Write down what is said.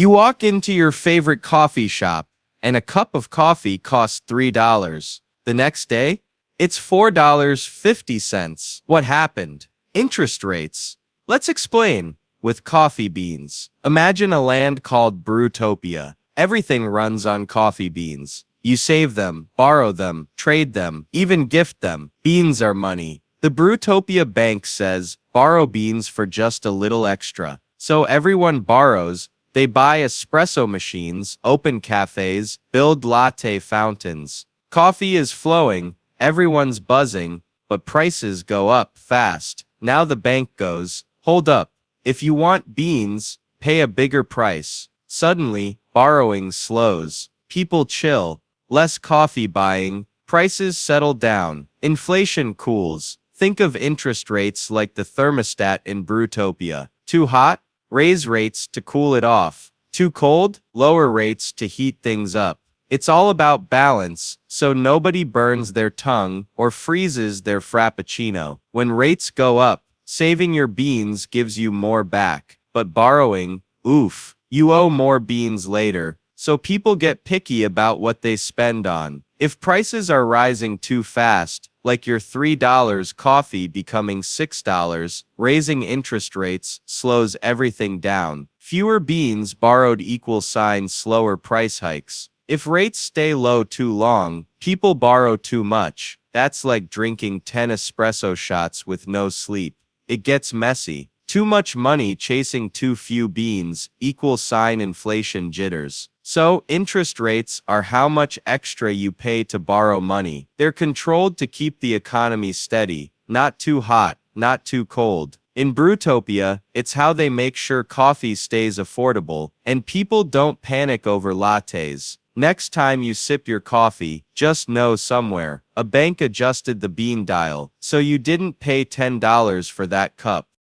You walk into your favorite coffee shop, and a cup of coffee costs $3. The next day, it's $4.50. What happened? Interest rates. Let's explain. With coffee beans. Imagine a land called Brewtopia. Everything runs on coffee beans. You save them, borrow them, trade them, even gift them. Beans are money. The Brewtopia bank says, borrow beans for just a little extra. So everyone borrows. They buy espresso machines, open cafes, build latte fountains. Coffee is flowing, everyone's buzzing, but prices go up fast. Now the bank goes, hold up. If you want beans, pay a bigger price. Suddenly, borrowing slows. People chill. Less coffee buying. Prices settle down. Inflation cools. Think of interest rates like the thermostat in Brewtopia. Too hot? Raise rates to cool it off. Too cold? Lower rates to heat things up. It's all about balance, so nobody burns their tongue or freezes their frappuccino. When rates go up, saving your beans gives you more back. But borrowing, oof, you owe more beans later. So people get picky about what they spend on. If prices are rising too fast, like your $3 coffee becoming $6, raising interest rates slows everything down. Fewer beans borrowed equals slower price hikes. If rates stay low too long, people borrow too much. That's like drinking 10 espresso shots with no sleep. It gets messy. Too much money chasing too few beans equals inflation jitters. So, interest rates are how much extra you pay to borrow money. They're controlled to keep the economy steady, not too hot, not too cold. In Brewtopia, it's how they make sure coffee stays affordable, and people don't panic over lattes. Next time you sip your coffee, just know somewhere, a bank adjusted the bean dial, so you didn't pay $10 for that cup.